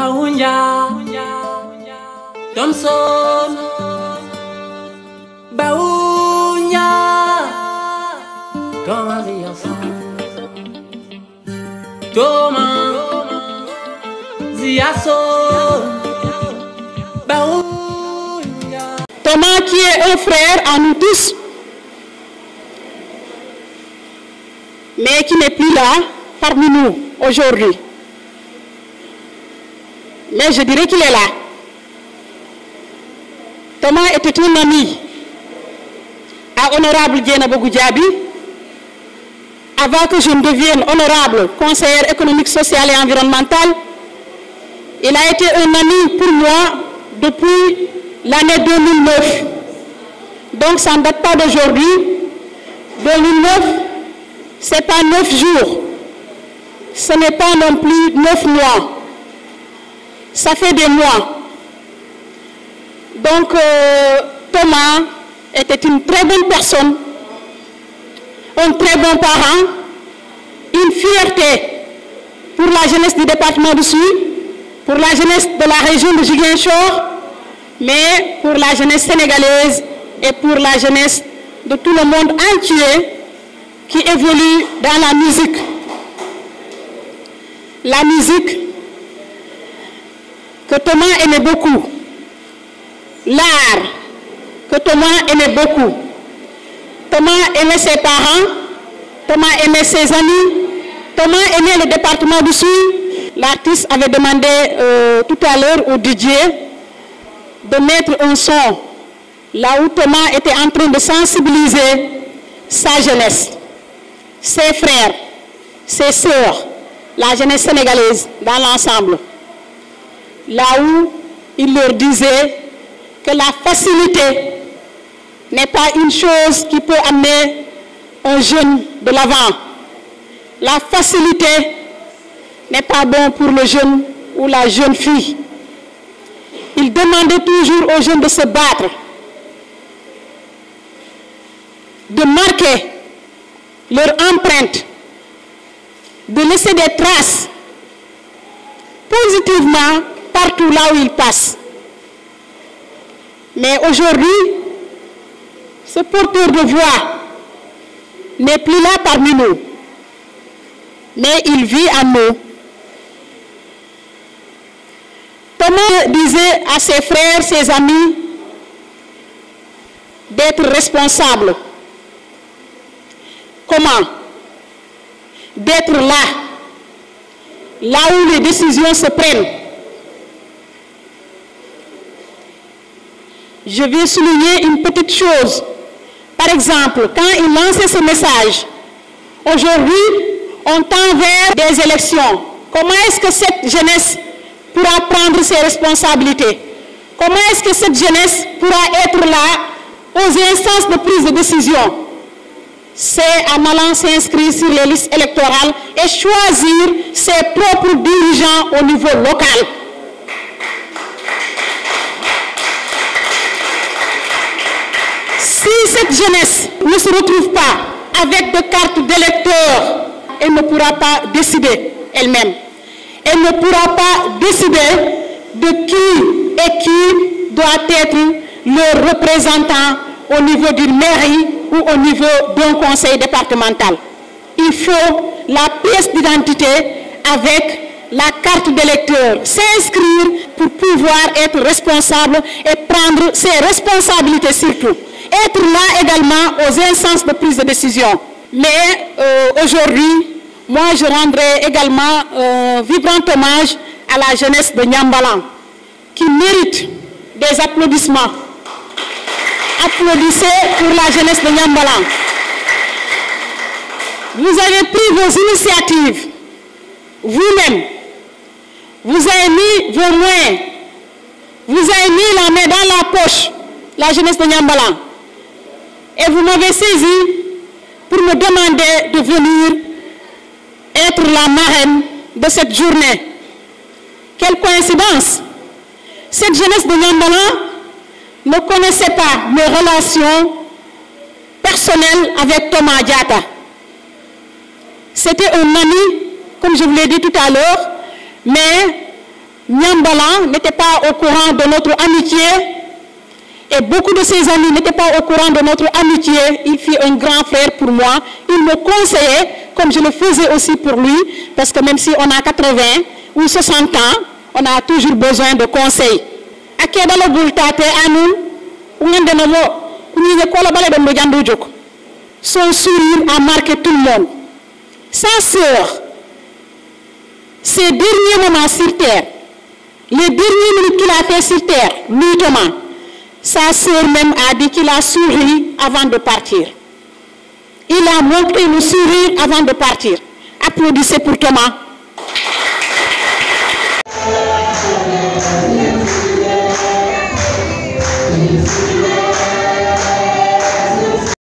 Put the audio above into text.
Baounja, Thompson, Baounja, Thomas Ziasso, Baounja. Thomas qui est un frère à nous tous, mais qui n'est plus là parmi nous aujourd'hui. Mais je dirais qu'il est là. Thomas était un ami à Honorable Dieynaba Goudiaby. Avant que je ne devienne honorable conseillère économique, sociale et environnementale, il a été un ami pour moi depuis l'année 2009. Donc ça ne date pas d'aujourd'hui. 2009, ce n'est pas 9 jours. Ce n'est pas non plus 9 mois. Ça fait des mois. Donc Thomas était une très bonne personne, un très bon parent, une fierté pour la jeunesse du département du Sud, pour la jeunesse de la région de Ziguinchor, mais pour la jeunesse sénégalaise et pour la jeunesse de tout le monde entier qui évolue dans la musique. La musique que Thomas aimait beaucoup, l'art que Thomas aimait beaucoup. Thomas aimait ses parents, Thomas aimait ses amis, Thomas aimait le département du Sud. L'artiste avait demandé tout à l'heure au DJ de mettre un son là où Thomas était en train de sensibiliser sa jeunesse, ses frères, ses sœurs, la jeunesse sénégalaise dans l'ensemble. Là où il leur disait que la facilité n'est pas une chose qui peut amener un jeune de l'avant. La facilité n'est pas bon pour le jeune ou la jeune fille. Il demandait toujours aux jeunes de se battre, de marquer leur empreinte, de laisser des traces positivement partout là où ils passent. Mais aujourd'hui, ce porteur de voix n'est plus là parmi nous, mais il vit en nous. Thomas disait à ses frères, ses amis, d'être responsables. Comment? D'être là où les décisions se prennent. Je vais souligner une petite chose. Par exemple, quand il lançait ce message, aujourd'hui, on tend vers des élections. Comment est-ce que cette jeunesse pourra prendre ses responsabilités? Comment est-ce que cette jeunesse pourra être là aux instances de prise de décision? C'est en allant s'inscrire sur les listes électorales et choisir ses propres dirigeants au niveau local. Si cette jeunesse ne se retrouve pas avec de cartes d'électeurs, elle ne pourra pas décider elle-même. Elle ne pourra pas décider de qui et qui doit être le représentant au niveau d'une mairie ou au niveau d'un conseil départemental. Il faut la pièce d'identité avec la carte d'électeur, s'inscrire pour pouvoir être responsable et prendre ses responsabilités surtout. Être là également aux instances de prise de décision. Mais aujourd'hui, moi je rendrai également un vibrant hommage à la jeunesse de Niambalan, qui mérite des applaudissements. Applaudissez pour la jeunesse de Niambalan. Vous avez pris vos initiatives, vous-même. Vous avez mis vos moyens. Vous avez mis la main dans la poche, la jeunesse de Niambalan. Et vous m'avez saisi pour me demander de venir être la marraine de cette journée. Quelle coïncidence! Cette jeunesse de Niambalan ne connaissait pas mes relations personnelles avec Thomas Diatta. C'était un ami, comme je vous l'ai dit tout à l'heure, mais Niambala n'était pas au courant de notre amitié et beaucoup de ses amis n'étaient pas au courant de notre amitié. Il fut un grand frère pour moi. Il me conseillait comme je le faisais aussi pour lui parce que même si on a 80 ou 60 ans, on a toujours besoin de conseils. Son sourire a marqué tout le monde. Sa sœur, ses derniers moments sur terre, les dernières minutes qu'il a fait sur terre, lui Thomas, sa sœur même a dit qu'il a souri avant de partir. Il a montré le sourire avant de partir. Applaudissez pour Thomas.